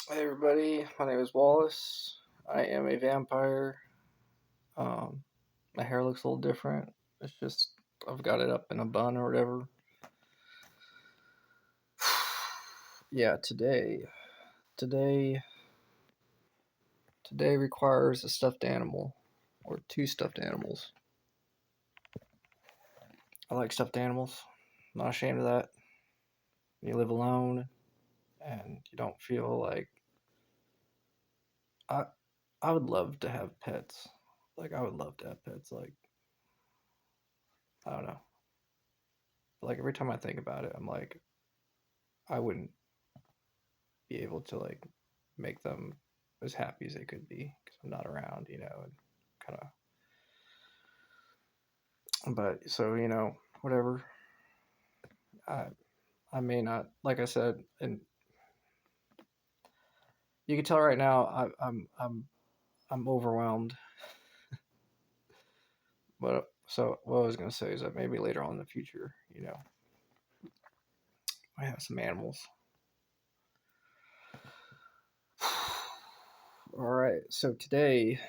Hey everybody, my name is Wallace. I am a vampire. Um, my hair looks a little different. It's just I've got it up in a bun or whatever. Yeah, today, today requires a stuffed animal or two stuffed animals. I like stuffed animals. I'm not ashamed of that. You live alone and you don't feel like I I would love to have pets. Like I would love to have pets. Like I don't know. Like every time I think about it, I'm like I wouldn't be able to like make them as happy as they could be because I'm not around, and kind of. But so whatever. I I may not, like I said, and you can tell right now I'm overwhelmed. But so what I was gonna say is that maybe later on in the future, I have some animals. All right, so today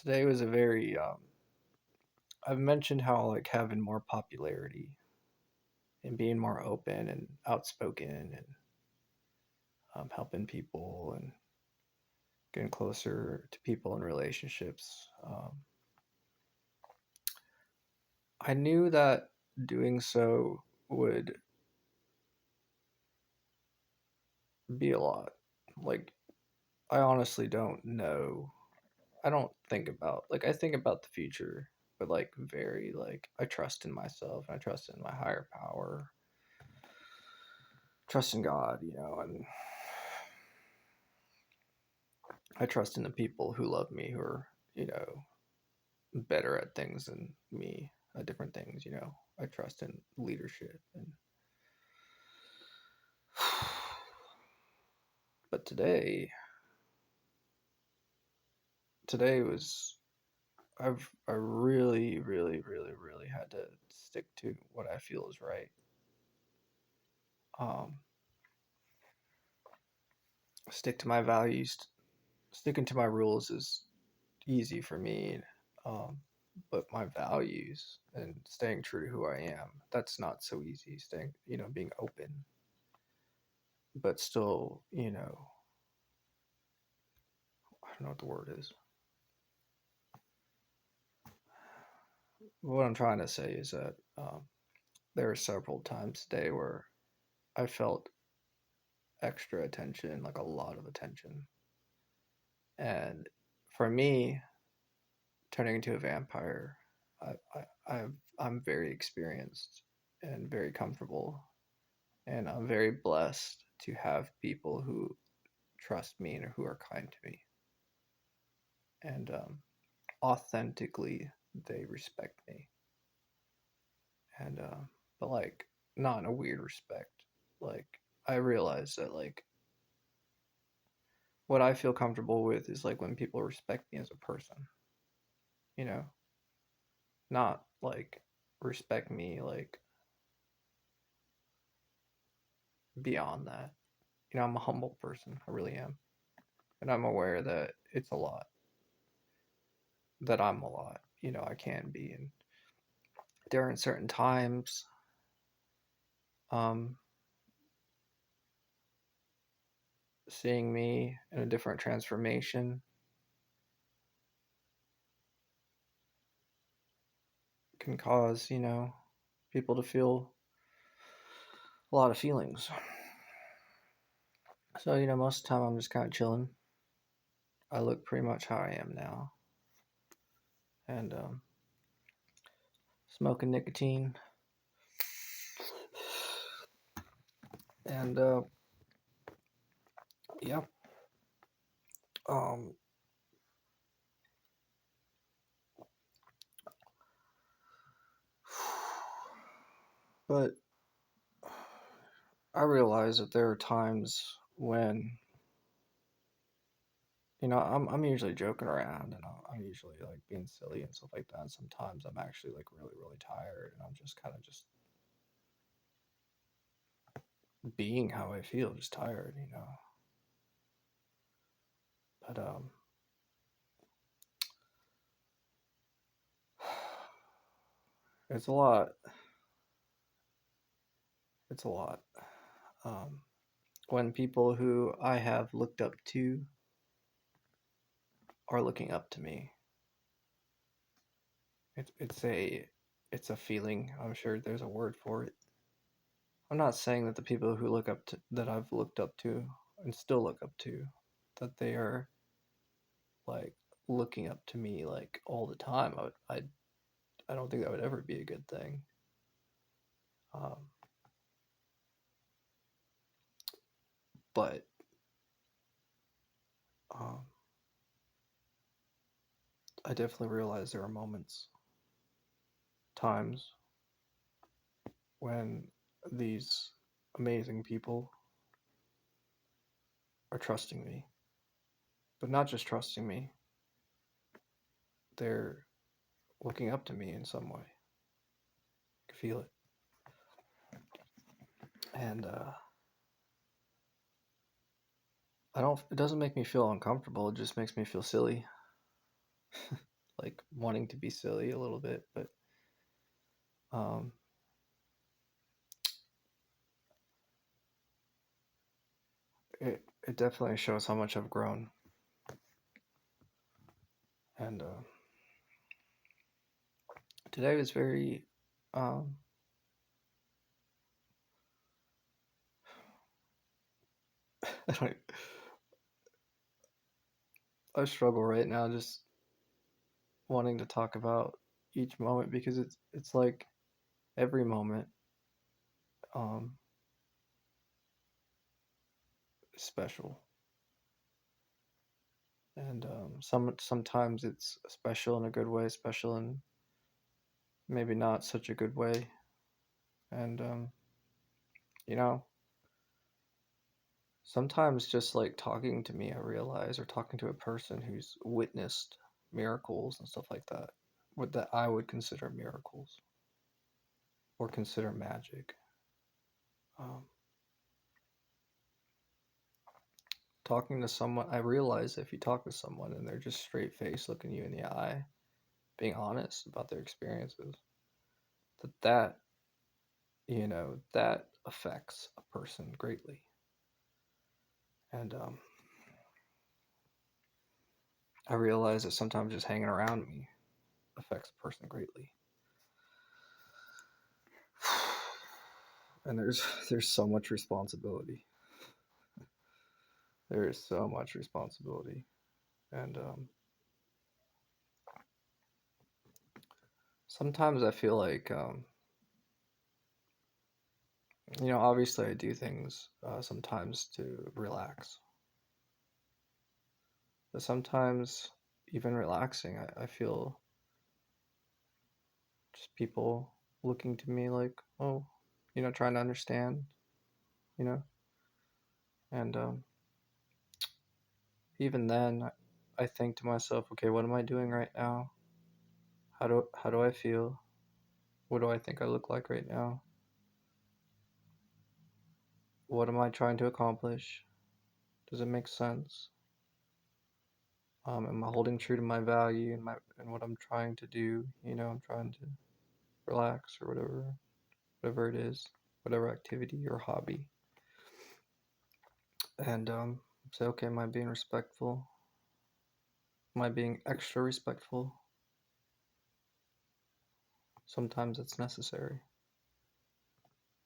was a very I've mentioned how like having more popularity and being more open and outspoken and helping people and getting closer to people in relationships. I knew that doing so would be a lot. Like, I honestly don't know. I don't think about, like, I think about the future, but, like, very, like, I trust in myself and I trust in my higher power, trust in God, and I trust in the people who love me who are, better at things than me, at different things. I trust in leadership and but today was I really really really really had to stick to what I feel is right. Um, stick to my values. Sticking to my rules is easy for me, um, but my values and staying true to who I am, that's not so easy. Staying, being open, but still, I don't know what the word is. What I'm trying to say is that there are several times today where I felt extra attention, like a lot of attention. And for me, turning into a vampire, I, I'm very experienced and very comfortable, and I'm very blessed to have people who trust me and who are kind to me, and authentically they respect me, and but like not in a weird respect. Like I realize that like what I feel comfortable with is like when people respect me as a person, you know, not like respect me like beyond that. I'm a humble person. I really am. And I'm aware that it's a lot, that I'm a lot, I can be. And during certain times, um, seeing me in a different transformation can cause, people to feel a lot of feelings. So, most of the time I'm just kind of chilling. I look pretty much how I am now. And smoking nicotine. And yeah. Um, but I realize that there are times when I'm usually joking around and I'm usually like being silly and stuff like that. And sometimes I'm actually like really really tired and I'm just kind of just being how I feel, just tired, you know. But it's a lot. It's a lot. Um, when people who I have looked up to are looking up to me, it's a feeling. I'm sure there's a word for it. I'm not saying that the people who look up to that I've looked up to and still look up to, that they are like looking up to me like all the time. I don't think that would ever be a good thing. Um, but um, I definitely realize there are moments, times when these amazing people are trusting me, but not just trusting me. They're looking up to me in some way. I can feel it, and I don't. It doesn't make me feel uncomfortable. It just makes me feel silly, like wanting to be silly a little bit. But um, it definitely shows how much I've grown, and today was very. Um, I don't. I struggle right now just wanting to talk about each moment because it's like every moment um, is special, and sometimes it's special in a good way, special in maybe not such a good way, and you know sometimes just like talking to me, I realize, or talking to a person who's witnessed miracles and stuff like that, what that I would consider miracles or consider magic. Um, talking to someone, I realize if you talk to someone and they're just straight face looking you in the eye, being honest about their experiences, that that affects a person greatly. And I realize that sometimes just hanging around me affects a person greatly. And there's so much responsibility. There is so much responsibility, and sometimes I feel like obviously I do things sometimes to relax, but sometimes even relaxing, I feel just people looking to me like, oh, trying to understand, you know, and even then, I think to myself, okay, what am I doing right now? How do I feel? What do I think I look like right now? What am I trying to accomplish? Does it make sense? Am I holding true to my value and what I'm trying to do? I'm trying to relax or whatever it is, whatever activity or hobby, and say, okay, am I being respectful? Am I being extra respectful? Sometimes it's necessary,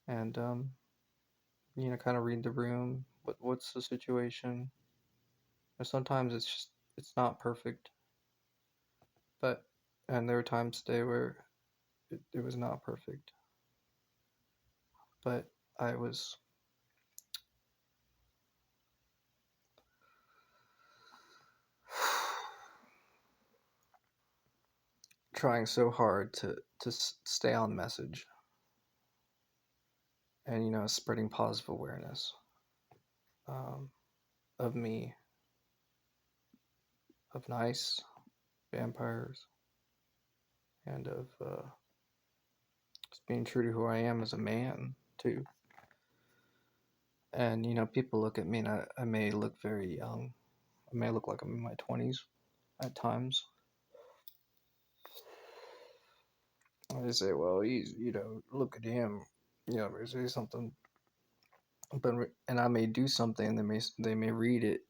and kind of read the room. What's the situation? And sometimes it's not perfect, but and there were times today where it was not perfect, but I was trying so hard to stay on message and spreading positive awareness um, of me, of nice vampires, and of just being true to who I am as a man too. And people look at me and I may look very young. I may look like I'm in my 20s at times. They say, well, he's, look at him. They say something, and I may do something. They may read it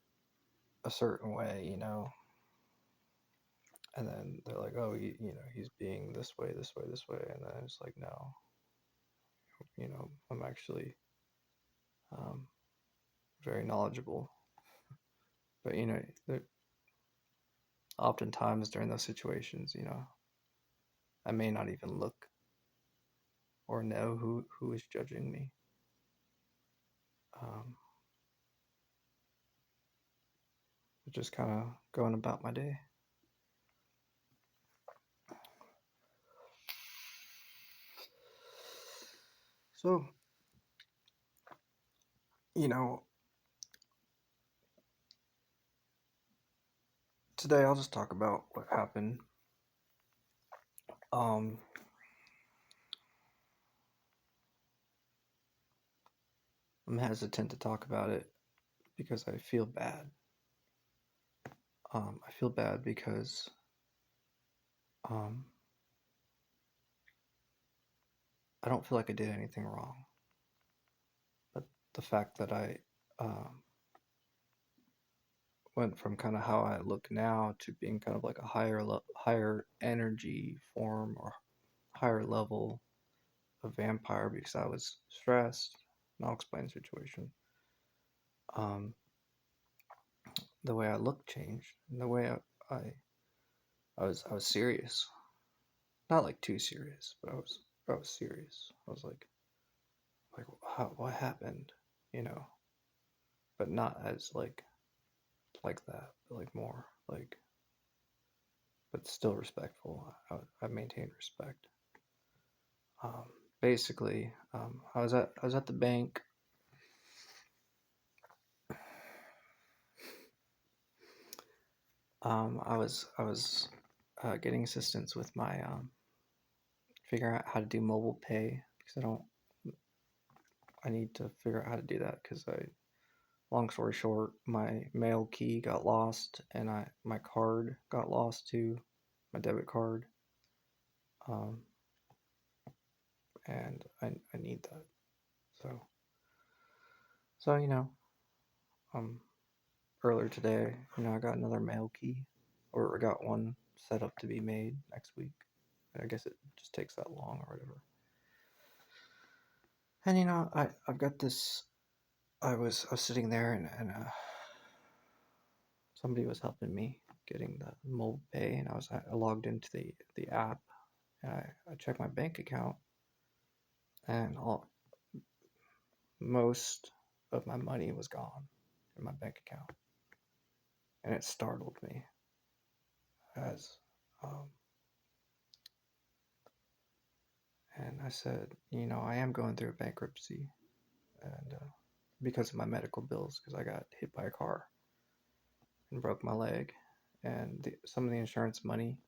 a certain way, and then they're like, oh, he's being this way, this way, this way, and then it's like, no, I'm actually um, very knowledgeable. But oftentimes during those situations, I may not even look or know who is judging me. Um, just kind of going about my day. So, you know, today I'll just talk about what happened. Um, I'm hesitant to talk about it because I feel bad. I feel bad because um, I don't feel like I did anything wrong. But the fact that I went from kind of how I look now to being kind of like a higher energy form or higher level of vampire because I was stressed. And I'll explain the situation. Um, the way I look changed, and the way I was serious. Not like too serious, but I was serious. I was like what happened, you know, but not as like that, but like more like, but still respectful. I maintained respect. Um, Basically, I was at the bank. I was getting assistance with my figuring out how to do mobile pay because I need to figure out how to do that because long story short, my mail key got lost and my card got lost too, my debit card. Um, and I need that. So um, earlier today, I got another mail key, or I got one set up to be made next week. I guess it just takes that long or whatever. And I've got this. I was sitting there and somebody was helping me getting the mobile pay, and I logged into the app and I checked my bank account, and most of my money was gone in my bank account, and it startled me as um, and I said, I am going through a bankruptcy, and because of my medical bills, because I got hit by a car and broke my leg, and some of the insurance money,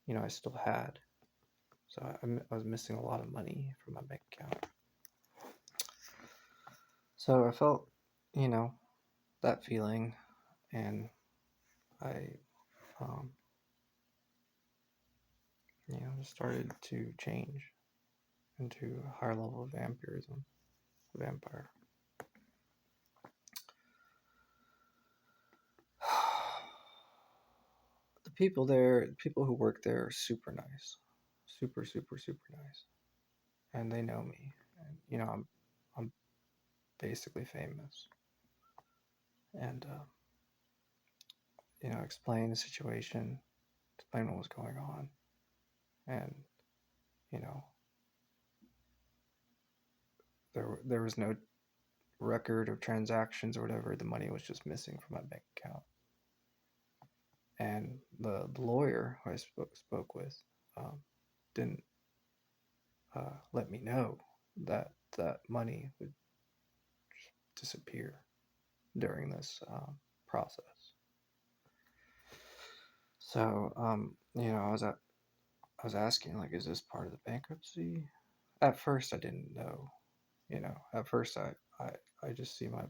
I still had, so I was missing a lot of money from my bank account. So I felt, you know, that feeling, and I, um, started to change into a higher level of vampirism, vampire. The people who work there are super nice, super, super, super nice, and they know me, and I'm basically famous, and explain the situation, explain what was going on, and you know, there was no record of transactions or whatever. The money was just missing from my bank account. And the lawyer who I spoke with didn't let me know that that money would disappear during this process. So I was asking, like, is this part of the bankruptcy? At first, I didn't know. At first, I just see my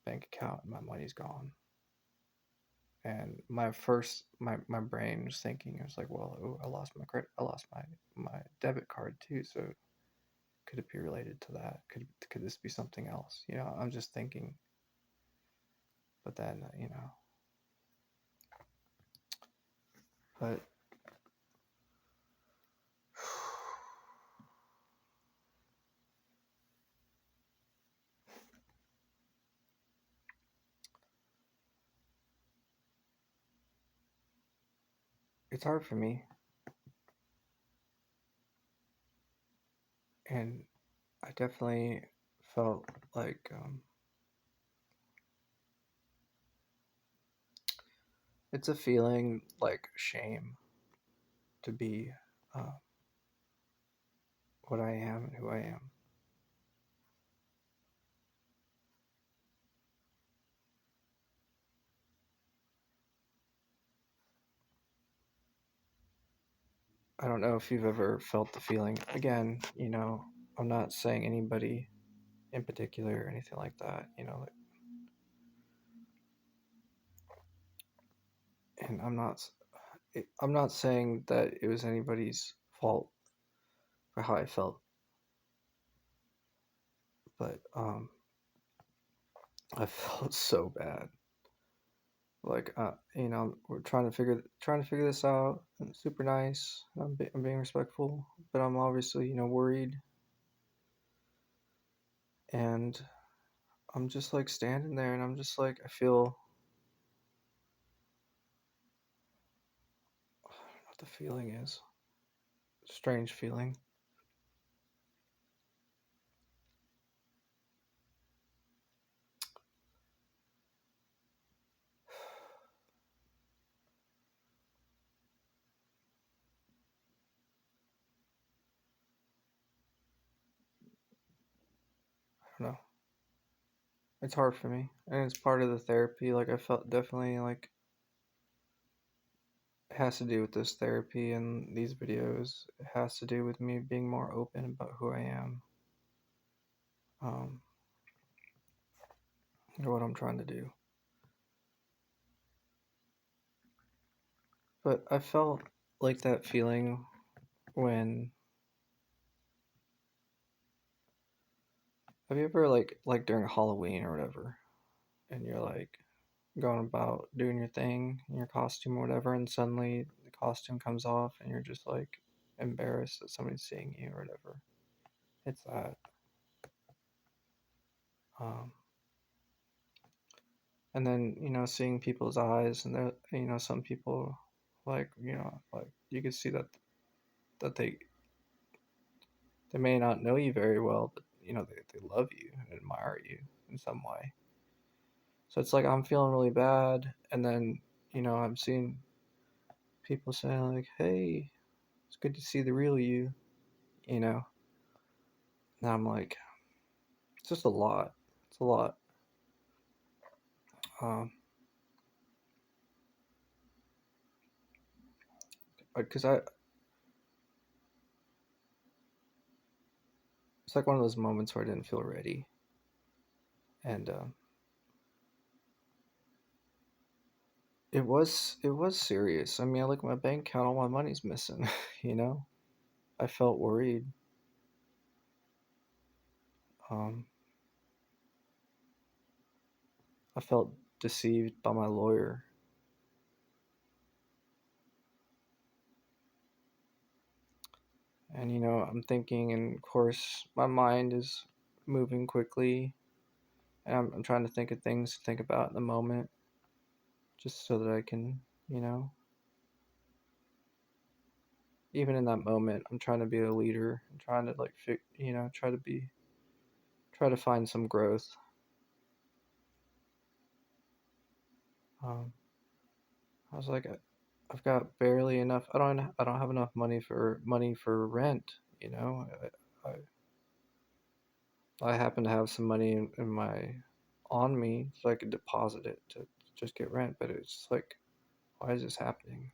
bank account and my money's gone. And my brain was thinking, I was like, well, ooh, I lost my debit card too, so could it be related to that? Could this be something else? I'm just thinking, but then but it's hard for me, and I definitely felt like it's a feeling like shame to be uh, what I am and who I am. I don't know if you've ever felt the feeling. Again, I'm not saying anybody in particular or anything like that, and I'm not saying that it was anybody's fault for how I felt, but I felt so bad. Like we're trying to figure this out. I'm super nice. I'm being respectful, but I'm obviously worried, and I'm just like standing there, and I'm just like I feel I don't know what the feeling is. Strange feeling. I don't know. It's hard for me, and it's part of the therapy. Like I felt definitely like it has to do with this therapy and these videos. It has to do with me being more open about who I am, um, and what I'm trying to do. But I felt like that feeling when have you ever like during Halloween or whatever, and you're like going about doing your thing in your costume or whatever, and suddenly the costume comes off, and you're just like embarrassed that somebody's seeing you or whatever. It's that. Um, and then seeing people's eyes, and they're some people like like you can see that they may not know you very well, but they love you and admire you in some way. So it's like I'm feeling really bad, and then I'm seeing people saying like, "Hey, it's good to see the real you," you know. And I'm like, it's just a lot. It's a lot. Because it's like one of those moments where I didn't feel ready, and it was serious. I mean, I look at my bank account, all my money's missing. you know, I felt worried. Um, I felt deceived by my lawyer, and I'm thinking, and of course, my mind is moving quickly, and I'm trying to think of things to think about in the moment, just so that I can, you know, even in that moment, I'm trying to be a leader. I'm trying to like, try to find some growth. Um, I was like, I've got barely enough. I don't have enough money for rent. You know, I happen to have some money in my on me, so I could deposit it to just get rent. But it's like, why is this happening?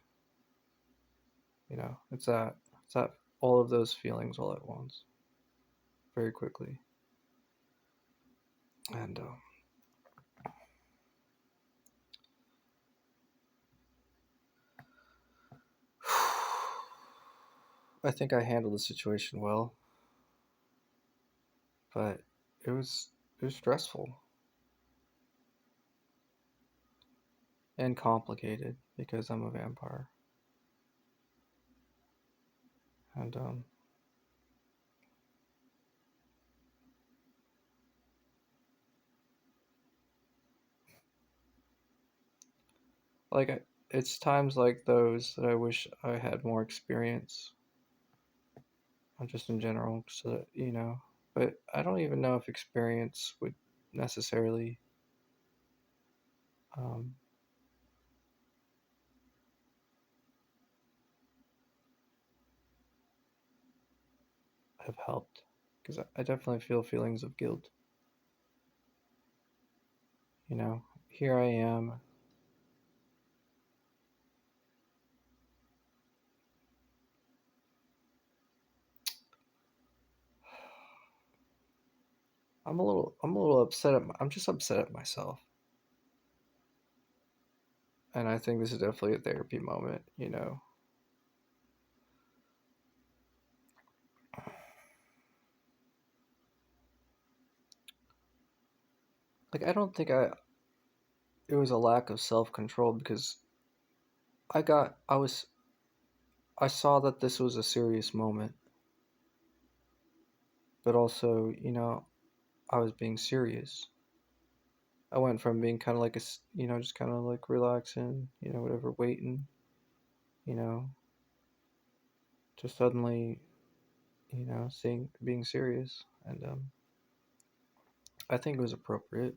It's that all of those feelings all at once, very quickly. And I think I handled the situation well, but it was it was stressful and complicated because I'm a vampire. And like it's times like those that I wish I had more experience, just in general, so that But I don't even know if experience would necessarily um, have helped, because I definitely feel feelings of guilt. Here I am. I'm a little upset I'm just upset at myself, and I think this is definitely a therapy moment. Like I don't think it was a lack of self control because I saw that this was a serious moment, but also I was being serious. I went from being kind of like just kind of like relaxing, whatever, waiting, you know, to suddenly, seeing being serious, and I think it was appropriate.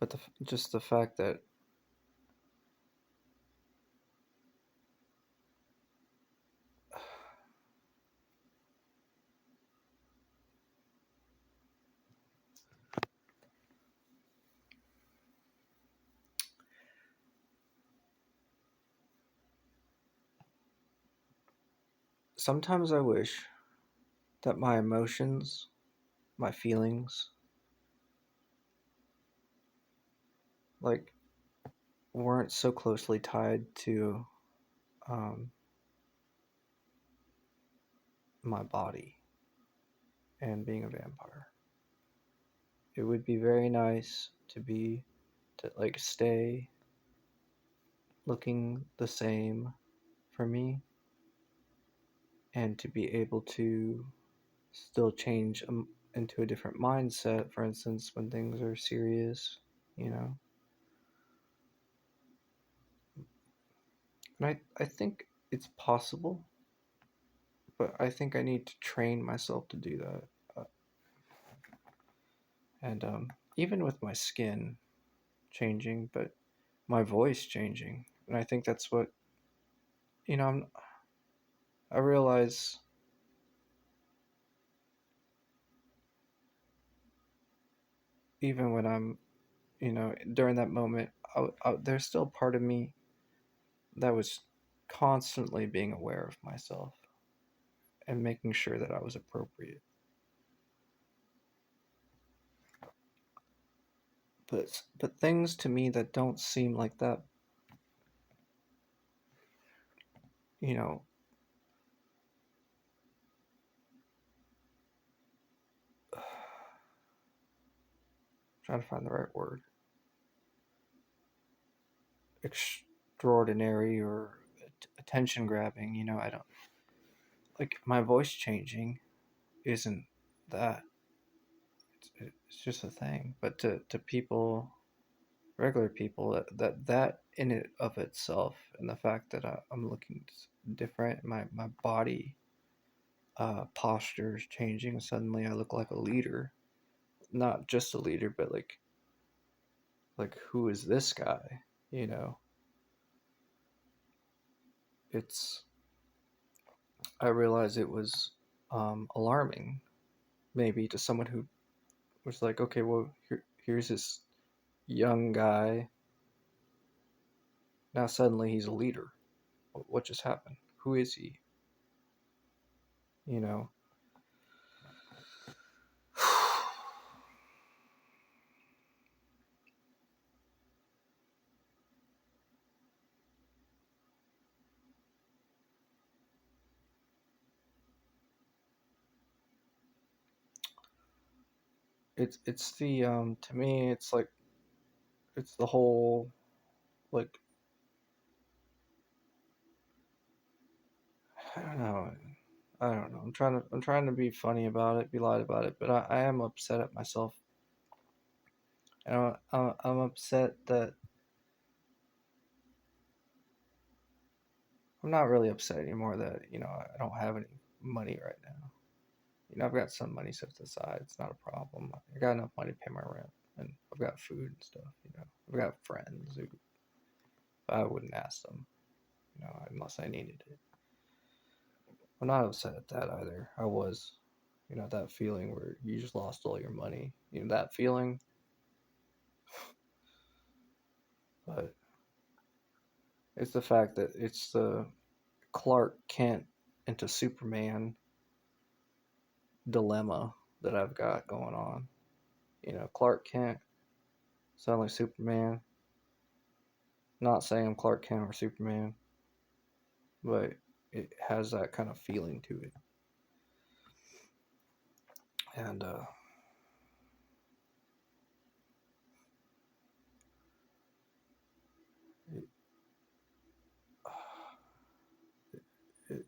But just the fact that sometimes I wish that my emotions, my feelings, like weren't so closely tied to um, my body and being a vampire. It would be very nice to like stay looking the same for me, and to be able to still change into a different mindset, for instance, when things are serious, you know. And I think it's possible, but I think I need to train myself to do that. And even with my skin changing, but my voice changing. And I think that's what, you know, I realize even when I'm, during that moment, there's still part of me that was constantly being aware of myself and making sure that I was appropriate. But things to me that don't seem like that, you know, trying to find the right word, extraordinary or attention grabbing. I don't like my voice changing. Isn't that? It's just a thing. But to people, regular people, that in it of itself, and the fact that I'm looking different, my body posture is changing. Suddenly, I look like a leader, not just a leader, but like who is this guy? You know, it's I realized it was alarming, maybe to someone who was like, okay, well, here's this young guy. Now suddenly he's a leader. What just happened? Who is he? You know, it's the to me it's like it's the whole like I don't know. I don't know. I'm trying to be funny about it, be light about it, but I am upset at myself. I'm upset that I'm not really upset anymore that I don't have any money right now. I've got some money set aside. It's not a problem. I got enough money to pay my rent, and I've got food and stuff. I've got friends who I wouldn't ask them, unless I needed it. I'm not upset at that either. I was, that feeling where you just lost all your money. That feeling, but it's the fact that it's the Clark Kent into Superman dilemma that I've got going on. Clark Kent, suddenly Superman. Not saying I'm Clark Kent or Superman, but it has that kind of feeling to it. And it, it,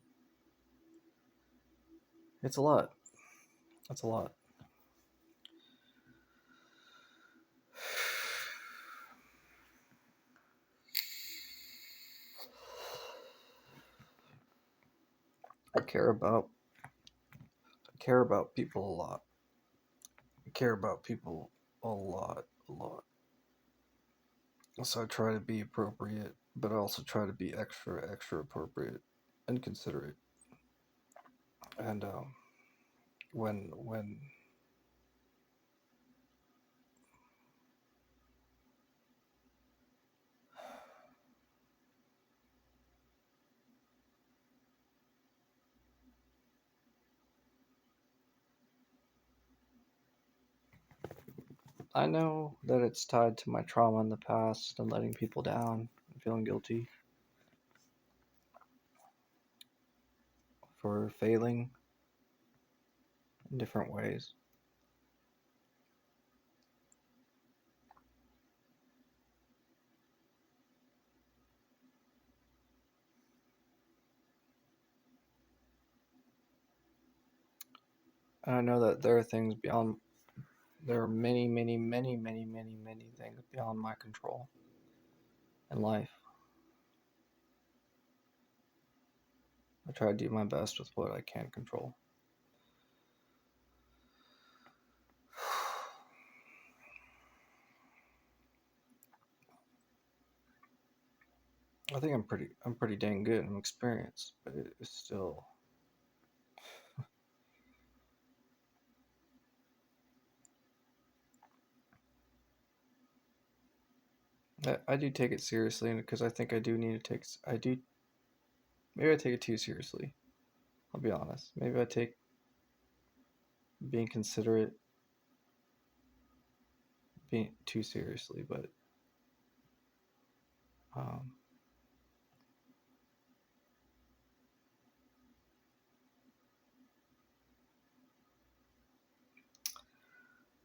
it's a lot. It's a lot. I care about I care about people a lot. I care about people a lot, a lot. So I try to be appropriate, but I also try to be extra, extra appropriate and considerate. And when I know that it's tied to my trauma in the past and letting people down and feeling guilty for failing in different ways. And I know that there are things beyond, there are many, many, many, many, many, many things beyond my control in life. I try to do my best with what I can control. I think I'm pretty dang good. I'm experienced, but it's still. I do take it seriously, and because I think I do need to take. I do. Maybe I take it too seriously. I'll be honest. Maybe I take being considerate being too seriously, but um,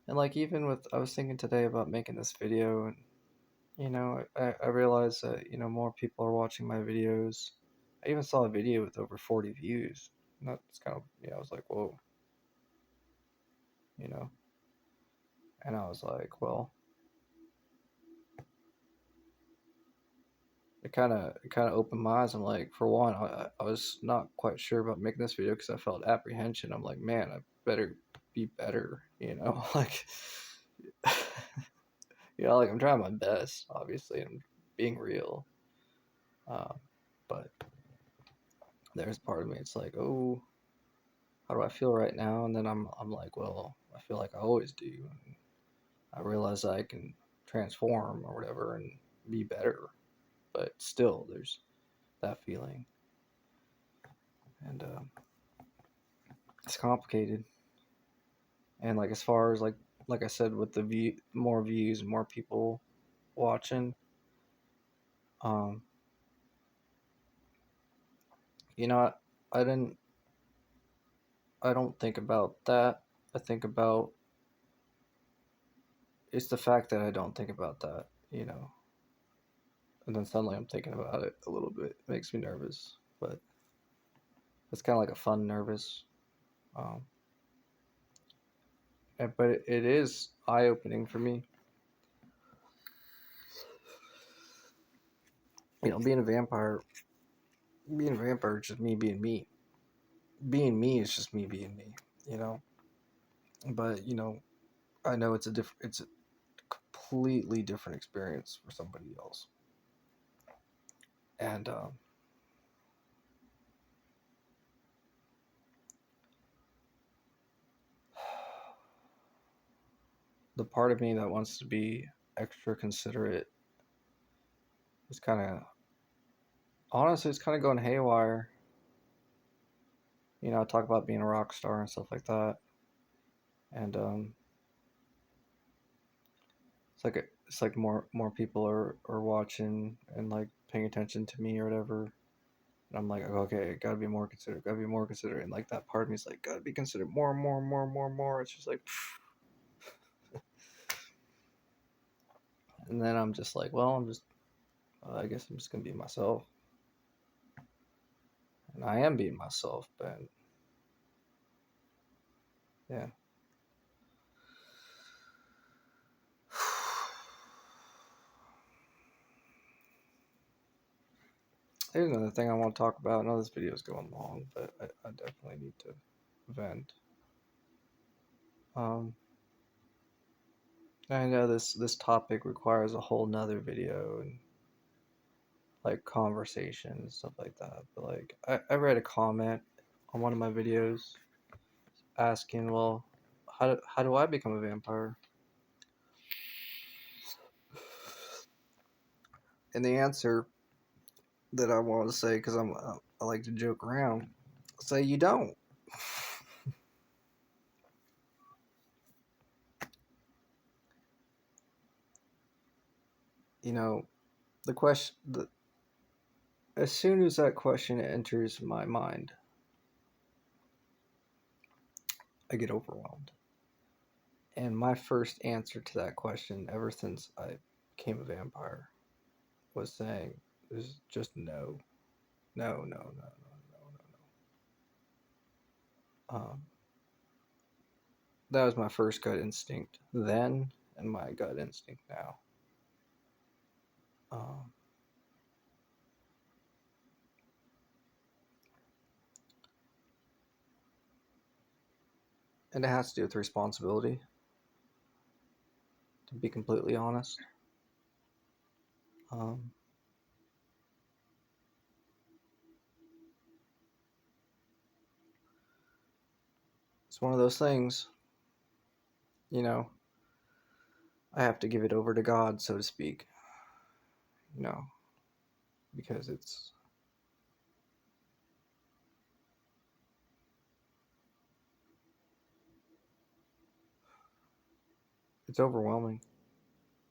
and like even with I was thinking today about making this video, and I realized that more people are watching my videos. I even saw a video with over 40 views. And that's kind of I was like, whoa, you know, and I was like, well, it kind of opened my eyes. I'm like, for one, I was not quite sure about making this video because I felt apprehension. I'm like, man, I better be better, like, like I'm trying my best, obviously, and I'm being real. Um, but there's part of me, it's like, oh, how do I feel right now? And then I'm like, well, I feel like I always do. And I realize I can transform or whatever and be better, but still, there's that feeling, and it's complicated. And like as far as like I said, with the more views, more people watching, um, you know, I didn't, I don't think about that. I think about it's the fact that I don't think about that, you know, and then suddenly I'm thinking about it a little bit. It makes me nervous, but it's kind of like a fun nervous. Um, but it is eye opening for me. You know, being a vampire is just me being me. Being me is just me being me. You know, but you know, I know it's a completely different experience for somebody else, and the part of me that wants to be extra considerate is kind of honestly, it's kind of going haywire. You know, I talk about being a rock star and stuff like that, and it's like more people are watching and like paying attention to me or whatever. And I'm like, okay, gotta be more considerate, gotta be more considerate. And like that part of me is like, gotta be considerate more and more and more and more and more. It's just like, and then I'm just like, well, I guess I'm just gonna be myself, and I am being myself. But yeah, here's another thing I want to talk about. I know this video is going long, but I definitely need to vent. Um, I know this topic requires a whole nother video and like conversation and stuff like that. But like I read a comment on one of my videos asking, well, how do I become a vampire? And the answer that I want to say, because I like to joke around, say you don't. You know, the question, as soon as that question enters my mind, I get overwhelmed. And my first answer to that question, ever since I became a vampire, was saying is just no, no, no, no, no, no, no. That was my first gut instinct then, and my gut instinct now. Um, and it has to do with responsibility, to be completely honest. Um, it's one of those things, you know. I have to give it over to God, so to speak. You know, because it's overwhelming.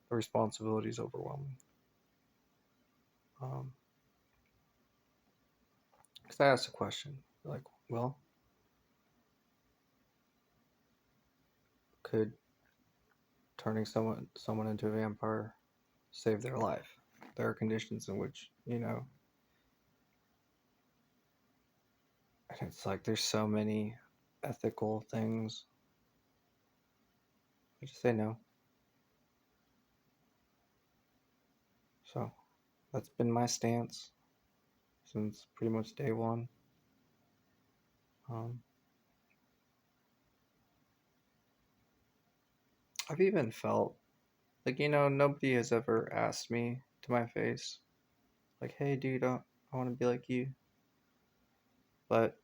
The responsibility is overwhelming. Um, because I asked a question, like, well, could turning someone into a vampire save their life? There are conditions in which, you know, and it's like there's so many ethical things. I just say no. So that's been my stance since pretty much day one. Um, I've even felt like, you know, nobody has ever asked me to my face, like, hey, dude, I want to be like you. But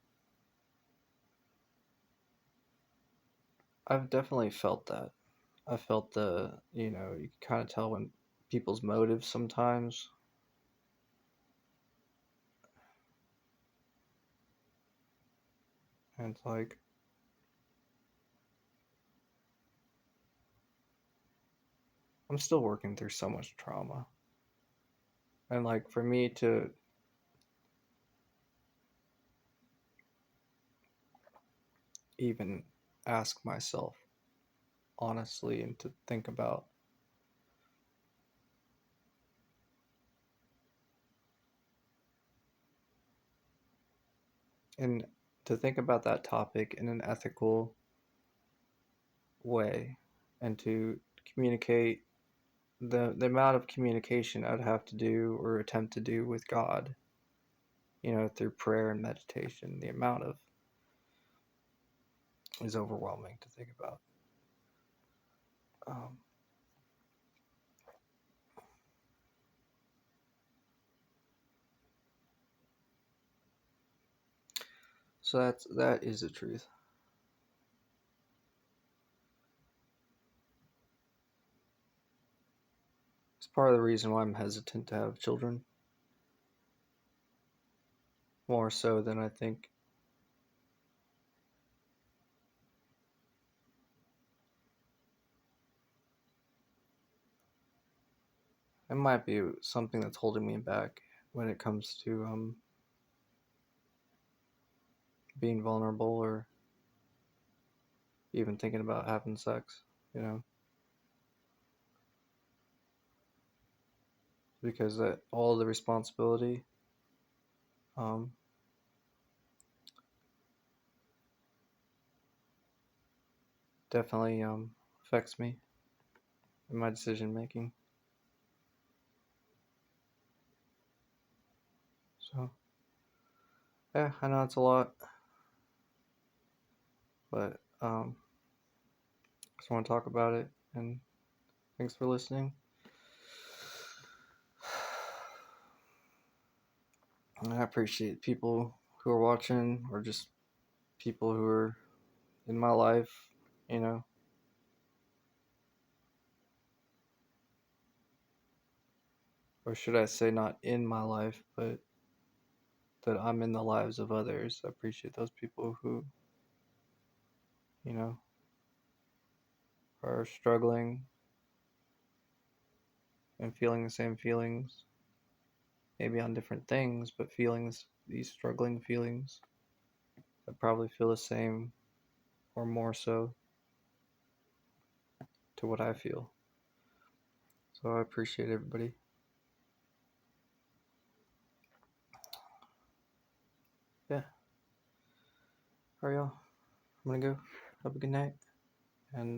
I've definitely felt that. I felt you know, you can kind of tell when people's motives sometimes. And it's like, I'm still working through so much trauma. And like, for me to even ask myself, honestly and to think about. And to think about that topic in an ethical way and to communicate the amount of communication I'd have to do or attempt to do with God, through prayer and meditation, the amount of is overwhelming to think about. Um, so that is the truth. It's part of the reason why I'm hesitant to have children, more so than I think. It might be something that's holding me back when it comes to being vulnerable or even thinking about having sex, because that all the responsibility um, definitely affects me in my decision making. So yeah, I know it's a lot, but just want to talk about it. And thanks for listening. I appreciate people who are watching or just people who are in my life, you know. Or should I say not in my life, but that I'm in the lives of others. I appreciate those people who, you know, are struggling and feeling the same feelings, maybe on different things, but feelings, these struggling feelings, I probably feel the same or more so to what I feel. So I appreciate everybody. Yeah. All right, y'all. I'm gonna go. Have a good night. And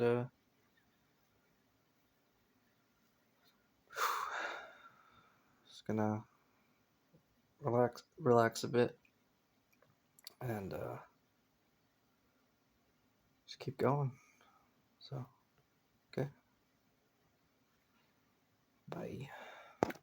just gonna relax a bit and just keep going. So, okay. Bye.